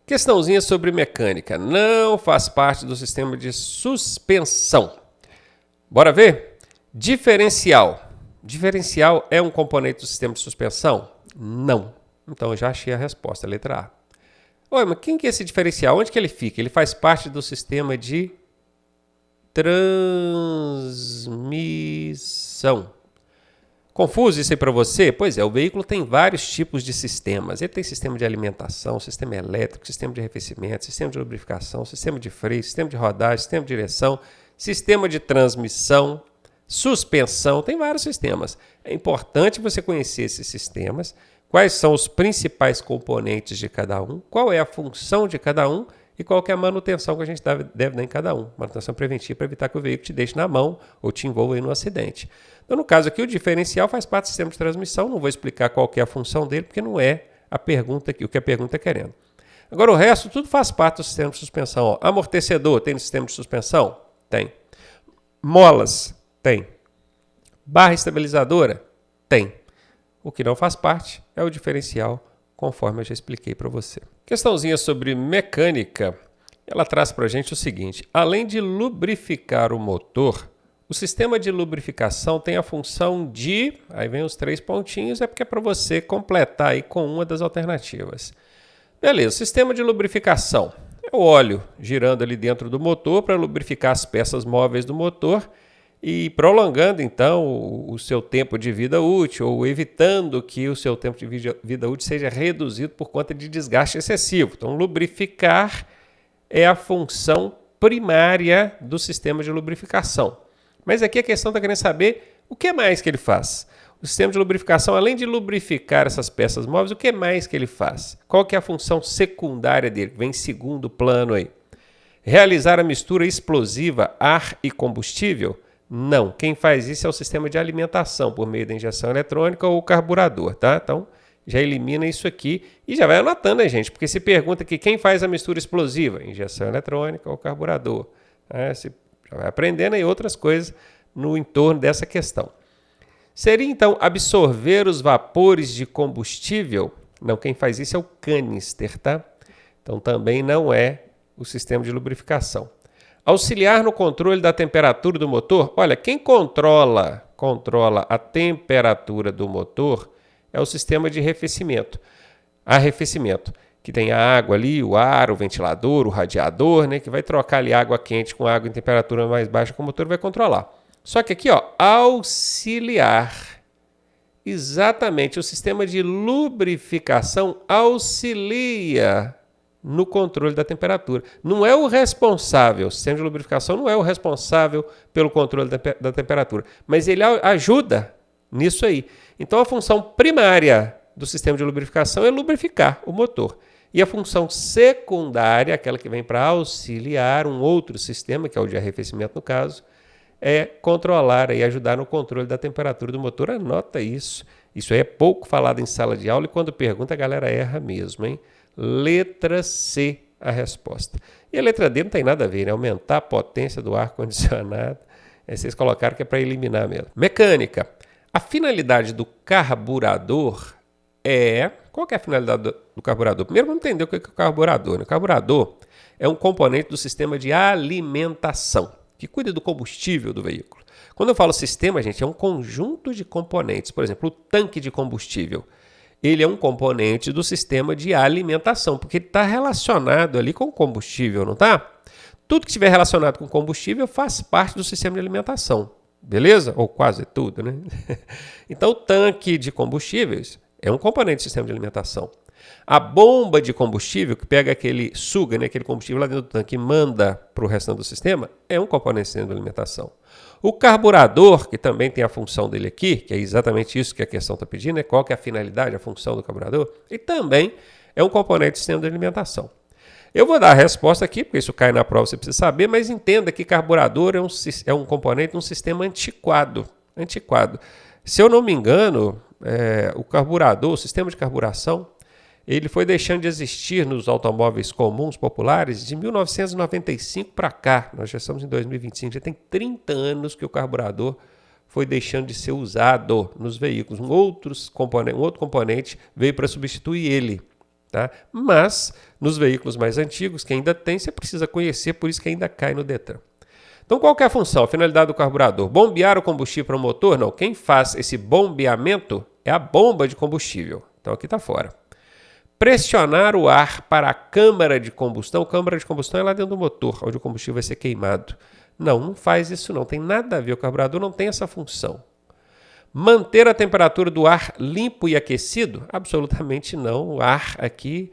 Questãozinha sobre mecânica. Não faz parte do sistema de suspensão. Bora ver? Diferencial. Diferencial é um componente do sistema de suspensão? Não. Então eu já achei a resposta, letra A. Oi, mas quem que é esse diferencial? Onde que ele fica? Ele faz parte do sistema de transmissão. Confuso isso aí para você? Pois é, o veículo tem vários tipos de sistemas. Ele tem sistema de alimentação, sistema elétrico, sistema de arrefecimento, sistema de lubrificação, sistema de freio, sistema de rodagem, sistema de direção, sistema de transmissão, suspensão, tem vários sistemas. É importante você conhecer esses sistemas, quais são os principais componentes de cada um, qual é a função de cada um e qual que é a manutenção que a gente deve dar em cada um. Manutenção preventiva para evitar que o veículo te deixe na mão ou te envolva em um acidente. Então, no caso aqui, o diferencial faz parte do sistema de transmissão. Não vou explicar qual que é a função dele, porque não é a pergunta o que a pergunta é querendo. Agora, o resto, tudo faz parte do sistema de suspensão. Ó, amortecedor, tem no sistema de suspensão? Tem. Molas? Tem. Barra estabilizadora? Tem. O que não faz parte é o diferencial, conforme eu já expliquei para você. Questãozinha sobre mecânica. Ela traz para a gente o seguinte. Além de lubrificar o motor, o sistema de lubrificação tem a função de... Aí vem os 3 pontinhos, é porque é para você completar aí com uma das alternativas. Beleza, sistema de lubrificação. É o óleo girando ali dentro do motor para lubrificar as peças móveis do motor e prolongando, então, o seu tempo de vida útil ou evitando que o seu tempo de vida útil seja reduzido por conta de desgaste excessivo. Então, lubrificar é a função primária do sistema de lubrificação. Mas aqui a questão está querendo saber o que mais que ele faz. O sistema de lubrificação, além de lubrificar essas peças móveis, o que mais que ele faz? Qual que é a função secundária dele? Vem em segundo plano aí. Realizar a mistura explosiva ar e combustível? Não. Quem faz isso é o sistema de alimentação, por meio da injeção eletrônica ou o carburador, tá? Então, já elimina isso aqui e já vai anotando, né, gente? Porque se pergunta aqui quem faz a mistura explosiva? Injeção eletrônica ou carburador. Você já vai aprendendo aí outras coisas no entorno dessa questão. Seria, então, absorver os vapores de combustível? Não, quem faz isso é o canister, tá? Então, também não é o sistema de lubrificação. Auxiliar no controle da temperatura do motor? Olha, quem controla a temperatura do motor é o sistema de arrefecimento, que tem a água ali, o ar, o ventilador, o radiador, né, que vai trocar ali água quente com água em temperatura mais baixa que o motor vai controlar. Só que aqui, ó, auxiliar. Exatamente, o sistema de lubrificação auxilia no controle da temperatura. Não é o responsável, o sistema de lubrificação não é o responsável pelo controle da temperatura, mas ele ajuda nisso aí. Então, a função primária do sistema de lubrificação é lubrificar o motor. E a função secundária, aquela que vem para auxiliar um outro sistema, que é o de arrefecimento no caso, é controlar e ajudar no controle da temperatura do motor. Anota isso. Isso aí é pouco falado em sala de aula e quando pergunta a galera erra mesmo, hein? Letra C a resposta. E a letra D não tem nada a ver, né? Aumentar a potência do ar-condicionado. Vocês colocaram que é para eliminar mesmo. Mecânica. A finalidade do carburador é... Qual que é a finalidade do carburador? Primeiro vamos entender o que é o carburador, né? O carburador é um componente do sistema de alimentação, que cuida do combustível do veículo. Quando eu falo sistema, gente, é um conjunto de componentes. Por exemplo, o tanque de combustível. Ele é um componente do sistema de alimentação, porque ele está relacionado ali com o combustível, não está? Tudo que estiver relacionado com combustível faz parte do sistema de alimentação, beleza? Ou quase tudo, né? Então, o tanque de combustíveis é um componente do sistema de alimentação. A bomba de combustível, que pega suga, né, aquele combustível lá dentro do tanque e manda para o restante do sistema, é um componente do sistema de alimentação. O carburador, que também tem a função dele aqui, que é exatamente isso que a questão está pedindo, né? Qual que é a finalidade, a função do carburador, e também é um componente do sistema de alimentação. Eu vou dar a resposta aqui, porque isso cai na prova, você precisa saber, mas entenda que carburador é um componente de um sistema antiquado. Se eu não me engano, o carburador, o sistema de carburação, ele foi deixando de existir nos automóveis comuns, populares, de 1995 para cá. Nós já estamos em 2025, já tem 30 anos que o carburador foi deixando de ser usado nos veículos. Um outro componente veio para substituir ele. Tá? Mas, nos veículos mais antigos, que ainda tem, você precisa conhecer, por isso que ainda cai no Detran. Então, qual que é a função, a finalidade do carburador? Bombear o combustível para o motor? Não, quem faz esse bombeamento é a bomba de combustível. Então, aqui está fora. Pressionar o ar para a câmara de combustão. Câmara de combustão é lá dentro do motor, onde o combustível vai ser queimado. Não, não faz isso não, tem nada a ver, o carburador não tem essa função. Manter a temperatura do ar limpo e aquecido? Absolutamente não, o ar aqui,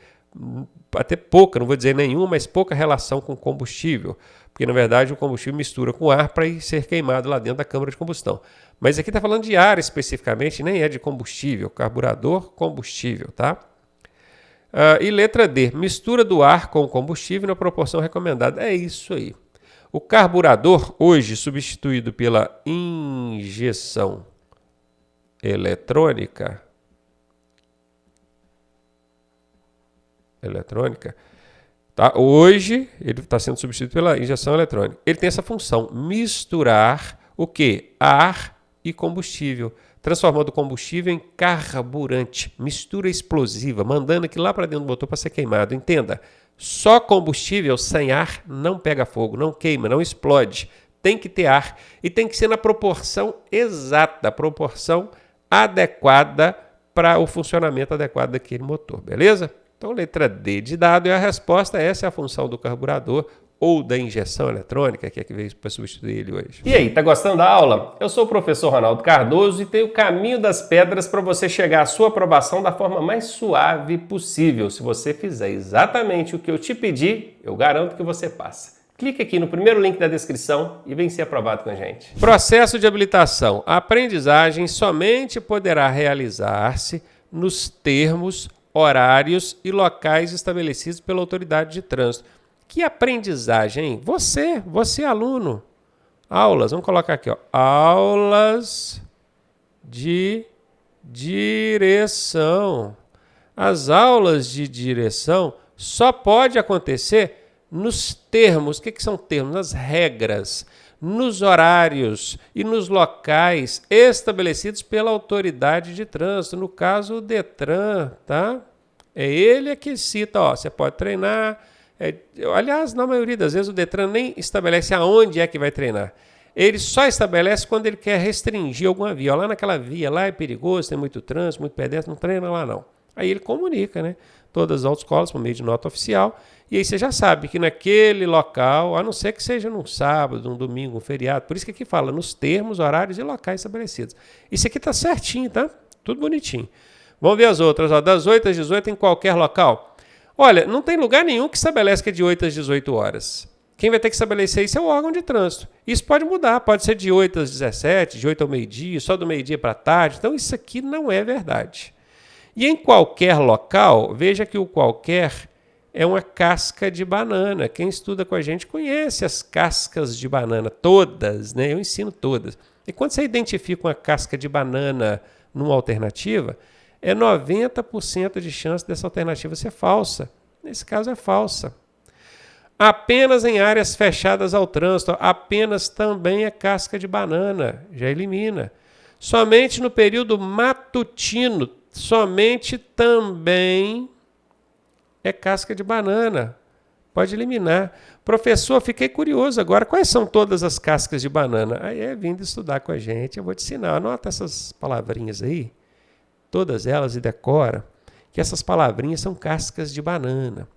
até pouca, não vou dizer nenhuma, mas pouca relação com combustível. Porque, na verdade, o combustível mistura com ar para ser queimado lá dentro da câmara de combustão. Mas aqui está falando de ar especificamente, nem é de combustível. Carburador, combustível, tá? E letra D, mistura do ar com o combustível na proporção recomendada. É isso aí. O carburador, hoje substituído pela injeção eletrônica, tá? Hoje ele está sendo substituído pela injeção eletrônica. Ele tem essa função, misturar o quê? Ar e combustível, transformando o combustível em carburante, mistura explosiva, mandando aquilo lá para dentro do motor para ser queimado. Entenda, só combustível sem ar não pega fogo, não queima, não explode. Tem que ter ar e tem que ser na proporção exata, a proporção adequada para o funcionamento adequado daquele motor, beleza? Então, letra D de dado é a resposta. Essa é a função do carburador ou da injeção eletrônica, que é que veio para substituir ele hoje. E aí, tá gostando da aula? Eu sou o professor Ronaldo Cardoso e tenho o caminho das pedras para você chegar à sua aprovação da forma mais suave possível. Se você fizer exatamente o que eu te pedi, eu garanto que você passa. Clique aqui no primeiro link da descrição e vem ser aprovado com a gente. Processo de habilitação. A aprendizagem somente poderá realizar-se nos termos, horários e locais estabelecidos pela autoridade de trânsito. Que aprendizagem, hein? Você aluno. Aulas, vamos colocar aqui, ó. Aulas de direção. As aulas de direção só pode acontecer nos termos. O que são termos? Nas regras, nos horários e nos locais estabelecidos pela autoridade de trânsito. No caso, o Detran, tá? É ele que cita, ó, você pode treinar. Aliás, na maioria das vezes o Detran nem estabelece aonde é que vai treinar. Ele só estabelece quando ele quer restringir alguma via. Ó, lá naquela via lá é perigoso, tem muito trânsito, muito pedestre, não treina lá não. Aí ele comunica, né? Todas as autoescolas por meio de nota oficial. E aí você já sabe que naquele local, a não ser que seja num sábado, num domingo, um feriado, por isso que aqui fala nos termos, horários e locais estabelecidos. Isso aqui tá certinho, tá? Tudo bonitinho. Vamos ver as outras, ó, das 8 às 18 em qualquer local. Olha, não tem lugar nenhum que estabelece que é de 8 às 18 horas. Quem vai ter que estabelecer isso é o órgão de trânsito. Isso pode mudar, pode ser de 8 às 17, de 8 ao meio-dia, só do meio-dia para tarde. Então isso aqui não é verdade. E em qualquer local, veja que o qualquer é uma casca de banana. Quem estuda com a gente conhece as cascas de banana, todas, né? Eu ensino todas. E quando você identifica uma casca de banana numa alternativa, é 90% de chance dessa alternativa ser falsa. Nesse caso é falsa. Apenas em áreas fechadas ao trânsito, apenas também é casca de banana, já elimina. Somente no período matutino, somente também é casca de banana. Pode eliminar. Professor, fiquei curioso agora. Quais são todas as cascas de banana? Aí é vindo estudar com a gente. Eu vou te ensinar. Anota essas palavrinhas aí. Todas elas e decora. Que essas palavrinhas são cascas de banana.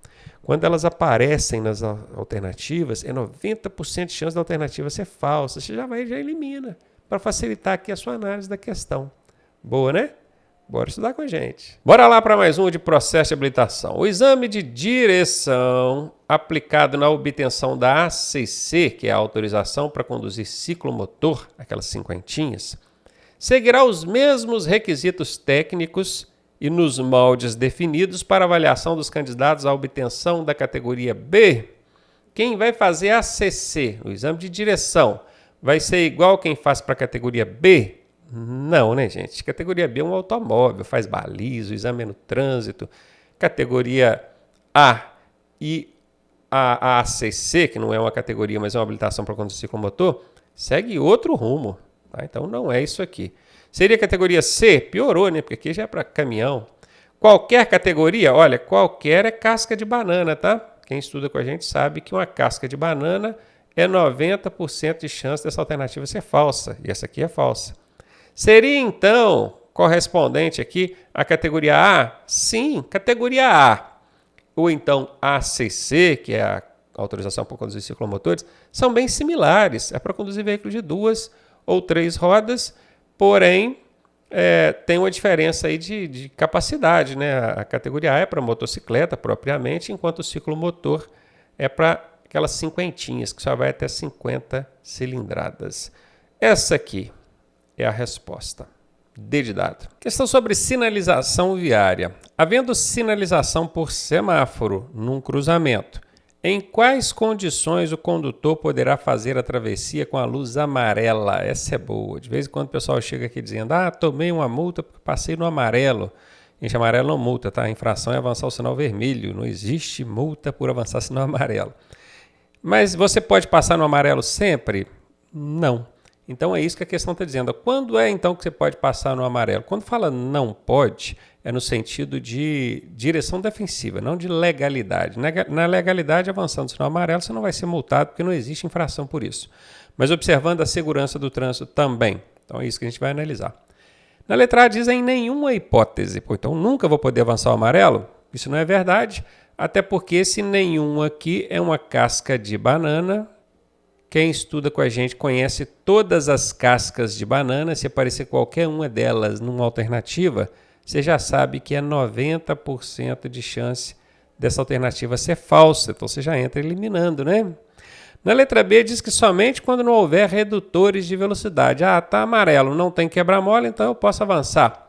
Quando elas aparecem nas alternativas, é 90% de chance da alternativa ser falsa. Você já elimina. Para facilitar aqui a sua análise da questão. Boa, né? Bora estudar com a gente. Bora lá para mais um de processo de habilitação. O exame de direção aplicado na obtenção da ACC, que é a autorização para conduzir ciclomotor, aquelas cinquentinhas, seguirá os mesmos requisitos técnicos e nos moldes definidos para avaliação dos candidatos à obtenção da categoria B. Quem vai fazer ACC, o exame de direção, vai ser igual quem faz para a categoria B? Não, né, gente? Categoria B é um automóvel, faz baliza, o exame é no trânsito. Categoria A e a ACC, que não é uma categoria, mas é uma habilitação para conduzir ciclomotor, segue outro rumo. Tá? Então não é isso aqui. Seria categoria C? Piorou, né? Porque aqui já é para caminhão. Qualquer categoria? Olha, qualquer é casca de banana, tá? Quem estuda com a gente sabe que uma casca de banana é 90% de chance dessa alternativa ser falsa. E essa aqui é falsa. Seria, então, correspondente aqui à categoria A? Sim, categoria A. Ou então ACC, que é a autorização para conduzir ciclomotores, são bem similares. É para conduzir veículos de 2 ou 3 rodas, porém tem uma diferença aí de capacidade, né? A categoria A é para motocicleta propriamente, enquanto o ciclomotor é para aquelas cinquentinhas, que só vai até 50 cilindradas. Essa aqui é a resposta. D de dado. Questão sobre sinalização viária. Havendo sinalização por semáforo num cruzamento, em quais condições o condutor poderá fazer a travessia com a luz amarela? Essa é boa. De vez em quando o pessoal chega aqui dizendo: tomei uma multa porque passei no amarelo. Gente, amarelo não multa, tá? A infração é avançar o sinal vermelho. Não existe multa por avançar sinal amarelo. Mas você pode passar no amarelo sempre? Não. Então é isso que a questão está dizendo. Quando é então que você pode passar no amarelo? Quando fala não pode, é no sentido de direção defensiva, não de legalidade. Na legalidade, avançando no sinal amarelo, você não vai ser multado porque não existe infração por isso. Mas observando a segurança do trânsito também. Então é isso que a gente vai analisar. Na letra A diz em nenhuma hipótese. Então nunca vou poder avançar o amarelo? Isso não é verdade, até porque esse nenhum aqui é uma casca de banana. Quem estuda com a gente conhece todas as cascas de banana. Se aparecer qualquer uma delas numa alternativa, você já sabe que é 90% de chance dessa alternativa ser falsa. Então você já entra eliminando, né? Na letra B diz que somente quando não houver redutores de velocidade. Tá amarelo, não tem quebra-mola, então eu posso avançar.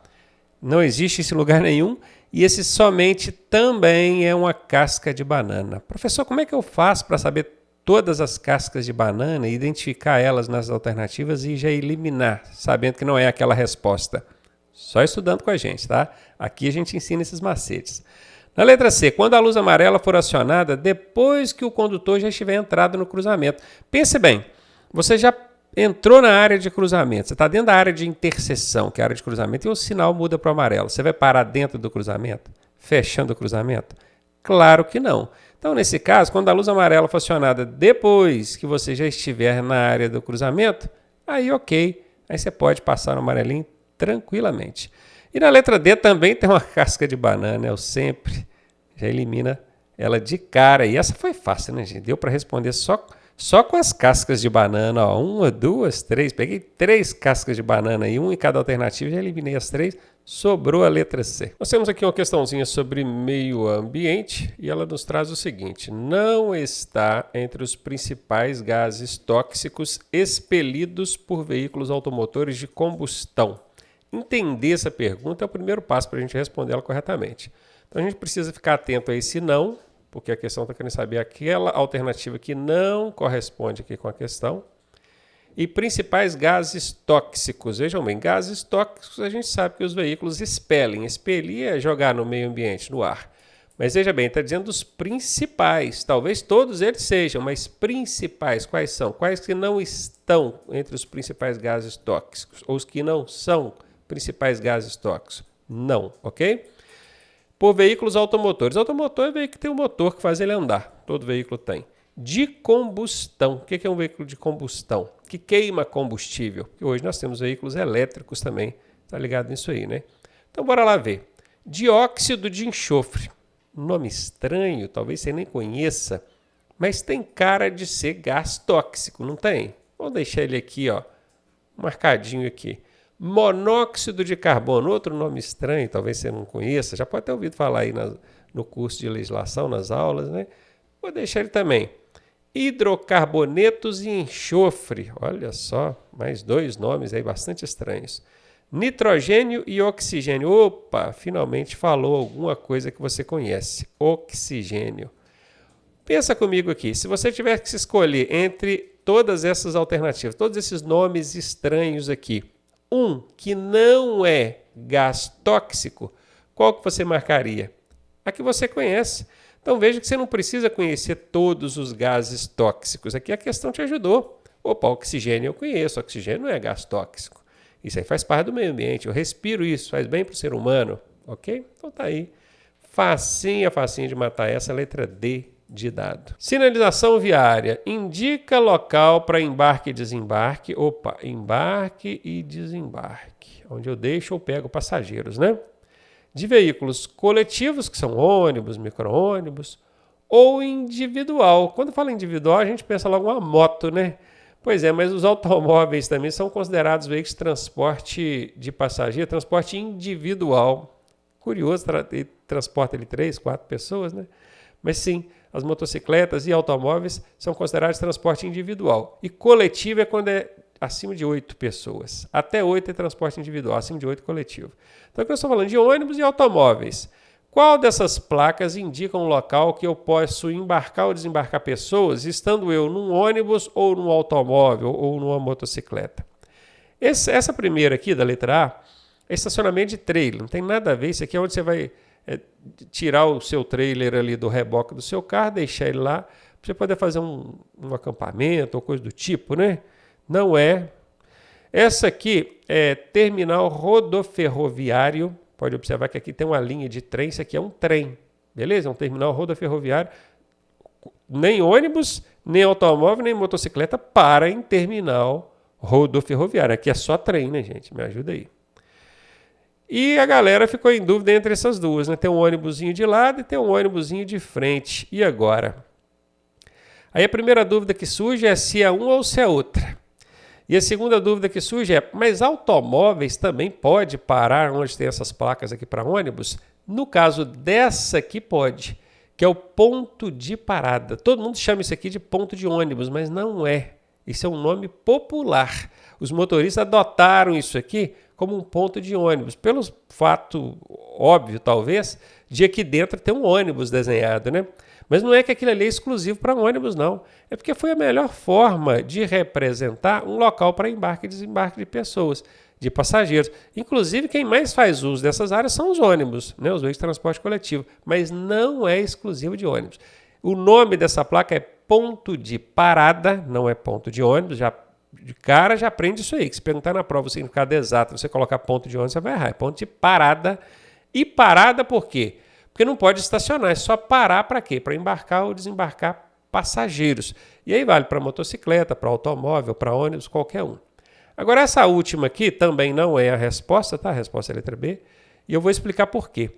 Não existe esse lugar nenhum. E esse somente também é uma casca de banana. Professor, como é que eu faço para saber todas as cascas de banana e identificar elas nas alternativas e já eliminar, sabendo que não é aquela resposta? Só estudando com a gente, tá? Aqui a gente ensina esses macetes. Na letra C, quando a luz amarela for acionada, depois que o condutor já estiver entrado no cruzamento. Pense bem, você já entrou na área de cruzamento, você está dentro da área de interseção, que é a área de cruzamento, e o sinal muda para o amarelo. Você vai parar dentro do cruzamento? Fechando o cruzamento? Claro que não. Então, nesse caso, quando a luz amarela for acionada depois que você já estiver na área do cruzamento, aí ok, aí você pode passar no amarelinho tranquilamente. E na letra D também tem uma casca de banana, eu sempre já elimina ela de cara. E essa foi fácil, né, gente? Deu para responder só com as cascas de banana. Ó. 1, 2, 3. Peguei 3 cascas de banana e 1 em cada alternativa, já eliminei as 3. Sobrou a letra C. Nós temos aqui uma questãozinha sobre meio ambiente e ela nos traz o seguinte: não está entre os principais gases tóxicos expelidos por veículos automotores de combustão. Entender essa pergunta é o primeiro passo para a gente responder ela corretamente. Então a gente precisa ficar atento a esse não, porque a questão está querendo saber aquela alternativa que não corresponde aqui com a questão. E principais gases tóxicos. Vejam bem, gases tóxicos a gente sabe que os veículos expelem. Expelir é jogar no meio ambiente, no ar. Mas veja bem, está dizendo os principais. Talvez todos eles sejam, mas principais quais são? Quais que não estão entre os principais gases tóxicos? Ou os que não são principais gases tóxicos? Não, ok? Por veículos automotores. Automotor é veículo que tem um motor que faz ele andar. Todo veículo tem. De combustão. O que é um veículo de combustão? Que queima combustível. Porque hoje nós temos veículos elétricos também. Está ligado nisso aí, né? Então, bora lá ver. Dióxido de enxofre. Um nome estranho, talvez você nem conheça, mas tem cara de ser gás tóxico, não tem? Vamos deixar ele aqui, ó, marcadinho aqui. Monóxido de carbono, outro nome estranho, talvez você não conheça. Já pode ter ouvido falar aí no curso de legislação, nas aulas, né? Vou deixar ele também. Hidrocarbonetos e enxofre. Olha só, mais 2 nomes aí bastante estranhos. Nitrogênio e oxigênio. Opa, finalmente falou alguma coisa que você conhece. Oxigênio. Pensa comigo aqui. Se você tivesse que se escolher entre todas essas alternativas, todos esses nomes estranhos aqui, um que não é gás tóxico, qual que você marcaria? A que você conhece. Então veja que você não precisa conhecer todos os gases tóxicos. Aqui a questão te ajudou. Opa, oxigênio eu conheço. Oxigênio não é gás tóxico. Isso aí faz parte do meio ambiente. Eu respiro isso, faz bem para o ser humano. ok? Então tá aí. Facinha de matar essa, letra D de dado. Sinalização viária. Indica local para embarque e desembarque. Opa, embarque e desembarque. Onde eu deixo ou pego passageiros, né? De veículos coletivos, que são ônibus, micro-ônibus, ou individual. Quando fala individual, a gente pensa logo uma moto, né? Pois é, mas os automóveis também são considerados veículos de transporte de passageiro, transporte individual. Curioso, transporta ele 3, 4 pessoas, né? Mas sim, as motocicletas e automóveis são considerados transporte individual. E coletivo é quando é acima de 8 pessoas. Até 8 é transporte individual, acima de 8 coletivo. Então aqui eu estou falando de ônibus e automóveis. Qual dessas placas indica um local que eu posso embarcar ou desembarcar pessoas, estando eu num ônibus ou num automóvel ou numa motocicleta? Essa primeira aqui, da letra A, é estacionamento de trailer. Não tem nada a ver. Isso aqui é onde você vai tirar o seu trailer ali do reboque do seu carro, deixar ele lá, para você poder fazer um acampamento ou coisa do tipo, né? Não é. Essa aqui é terminal rodoferroviário. Pode observar que aqui tem uma linha de trem. Isso aqui é um trem, beleza? É um terminal rodoferroviário. Nem ônibus, nem automóvel, nem motocicleta para em terminal rodoferroviário. Aqui é só trem, né, gente? Me ajuda aí. E a galera ficou em dúvida entre essas duas, né? Tem um ônibusinho de lado e tem um ônibusinho de frente. E agora? Aí a primeira dúvida que surge é se é uma ou se é outra. E a segunda dúvida que surge é, mas automóveis também pode parar onde tem essas placas aqui para ônibus? No caso dessa aqui pode, que é o ponto de parada. Todo mundo chama isso aqui de ponto de ônibus, mas não é. Isso é um nome popular. Os motoristas adotaram isso aqui como um ponto de ônibus, pelo fato óbvio, talvez, de aqui dentro ter um ônibus desenhado, né? Mas não é que aquilo ali é exclusivo para ônibus, não. É porque foi a melhor forma de representar um local para embarque e desembarque de pessoas, de passageiros. Inclusive, quem mais faz uso dessas áreas são os ônibus, né? Os veículos de transporte coletivo. Mas não é exclusivo de ônibus. O nome dessa placa é ponto de parada, não é ponto de ônibus. Já de cara já aprende isso aí. Que se perguntar na prova o significado exato, você colocar ponto de ônibus, você vai errar. É ponto de parada. E parada por quê? Porque não pode estacionar, é só parar para quê? Para embarcar ou desembarcar passageiros. E aí vale para motocicleta, para automóvel, para ônibus, qualquer um. Agora, essa última aqui também não é a resposta, tá? A resposta é a letra B. E eu vou explicar por quê.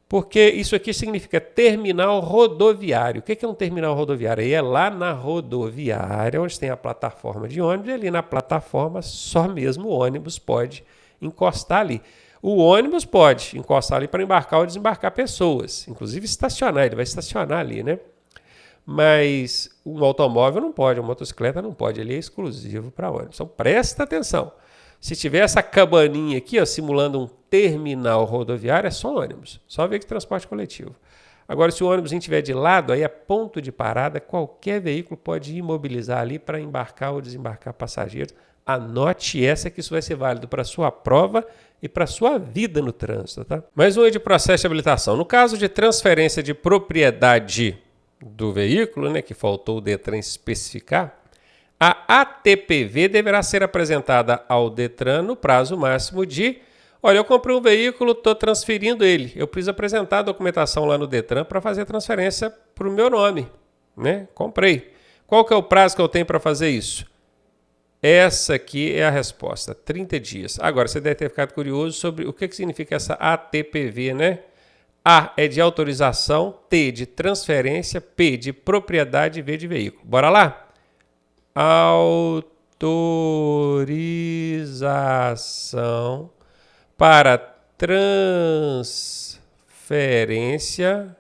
Porque isso aqui significa terminal rodoviário. O que é um terminal rodoviário? Aí é lá na rodoviária, onde tem a plataforma de ônibus, e ali na plataforma só mesmo o ônibus pode encostar ali. O ônibus pode encostar ali para embarcar ou desembarcar pessoas, inclusive estacionar, ele vai estacionar ali, né? Mas um automóvel não pode, uma motocicleta não pode, ele é exclusivo para ônibus. Então presta atenção. Se tiver essa cabaninha aqui, ó, simulando um terminal rodoviário, é só ônibus, só veículo de transporte coletivo. Agora, se o ônibus estiver de lado, aí é ponto de parada, qualquer veículo pode imobilizar ali para embarcar ou desembarcar passageiros. Anote essa que isso vai ser válido para a sua prova e para a sua vida no trânsito, tá? Mais um de processo de habilitação. No caso de transferência de propriedade do veículo, né, que faltou o Detran especificar, a ATPV deverá ser apresentada ao Detran no prazo máximo de... Olha, eu comprei um veículo, estou transferindo ele. Eu preciso apresentar a documentação lá no Detran para fazer a transferência para o meu nome, né? Comprei. Qual que é o prazo que eu tenho para fazer isso? Essa aqui é a resposta, 30 dias. Agora, você deve ter ficado curioso sobre o que significa essa ATPV, né? A é de autorização, T de transferência, P de propriedade e V de veículo. Bora lá? Autorização para transferência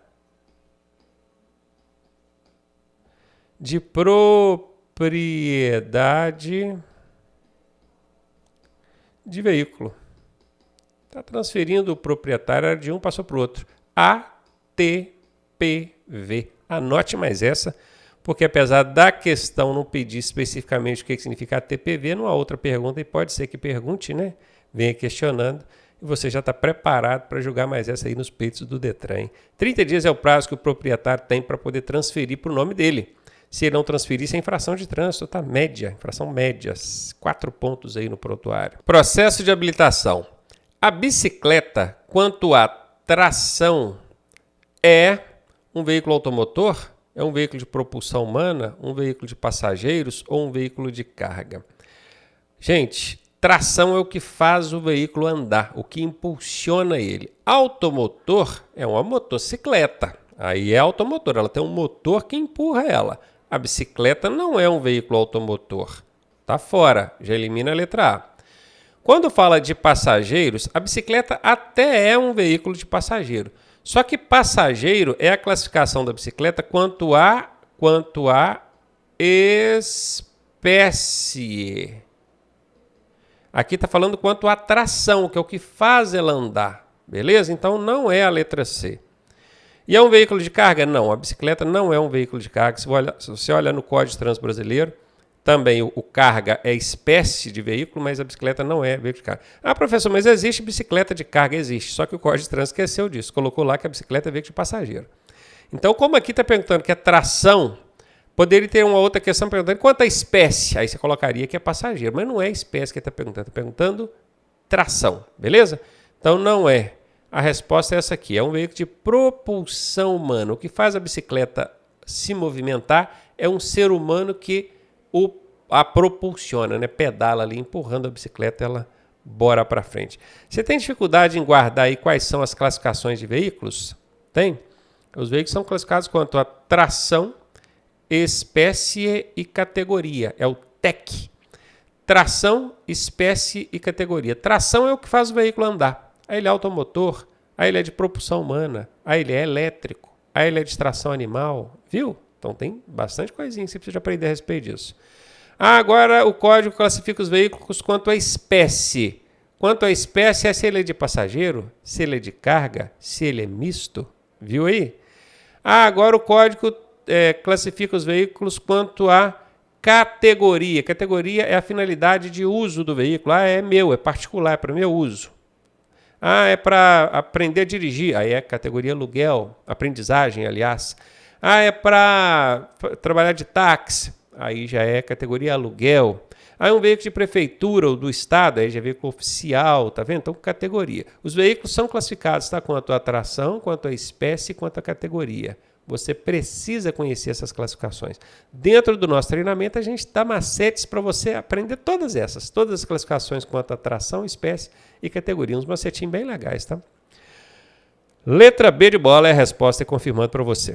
de propriedade de veículo. Está transferindo o proprietário de um, passou para o outro. ATPV. Anote mais essa, porque apesar da questão não pedir especificamente o que significa ATPV, numa outra pergunta, e pode ser que pergunte, né? Venha questionando, e você já está preparado para julgar mais essa aí nos peitos do Detran. 30 dias é o prazo que o proprietário tem para poder transferir para o nome dele. Se ele não transferir, isso é infração de trânsito, tá? Média, infração média, 4 pontos aí no prontuário. Processo de habilitação. A bicicleta, quanto à tração, é um veículo automotor? É um veículo de propulsão humana? Um veículo de passageiros ou um veículo de carga? Gente, tração é o que faz o veículo andar, o que impulsiona ele. Automotor é uma motocicleta. Aí é automotor, ela tem um motor que empurra ela. A bicicleta não é um veículo automotor. Tá fora, já elimina a letra A. Quando fala de passageiros, a bicicleta até é um veículo de passageiro. Só que passageiro é a classificação da bicicleta quanto a espécie. Aqui está falando quanto à tração, que é o que faz ela andar. Beleza? Então não é a letra C. E é um veículo de carga? Não, a bicicleta não é um veículo de carga. Se você olha no Código de Trânsito Brasileiro, também o carga é espécie de veículo, mas a bicicleta não é veículo de carga. Ah, professor, mas existe bicicleta de carga? Existe, só que o Código de Trânsito esqueceu disso. Colocou lá que a bicicleta é veículo de passageiro. Então, como aqui está perguntando que é tração, poderia ter uma outra questão perguntando quanto à espécie. Aí você colocaria que é passageiro, mas não é espécie que está perguntando. Está perguntando tração, beleza? Então, não é. A resposta é essa aqui. É um veículo de propulsão humana. O que faz a bicicleta se movimentar é um ser humano que a propulsiona, né? Pedala ali, empurrando a bicicleta, ela bora para frente. Você tem dificuldade em guardar aí quais são as classificações de veículos? Tem? Os veículos são classificados quanto a tração, espécie e categoria. É o TEC. Tração, espécie e categoria. Tração é o que faz o veículo andar. Aí ele é automotor, aí ele é de propulsão humana, aí ele é elétrico, aí ele é de tração animal, viu? Então tem bastante coisinha que você precisa aprender a respeito disso. Agora o código classifica os veículos quanto à espécie. Quanto à espécie é se ele é de passageiro, se ele é de carga, se ele é misto. Viu aí? Agora o código classifica os veículos quanto à categoria. Categoria é a finalidade de uso do veículo. Ah, é meu, é particular, é para meu uso. Ah, é para aprender a dirigir. Aí é categoria aluguel, aprendizagem, aliás. Ah, é para trabalhar de táxi. Aí já é categoria aluguel. Aí um veículo de prefeitura ou do estado, aí já é veículo oficial, tá vendo? Então, categoria. Os veículos são classificados, tá? Quanto à tração, quanto à espécie, quanto à categoria. Você precisa conhecer essas classificações. Dentro do nosso treinamento, a gente dá macetes para você aprender todas as classificações quanto à tração, espécie e categoria. Uns macetinhos bem legais, tá? Letra B de bola é a resposta, confirmando para você.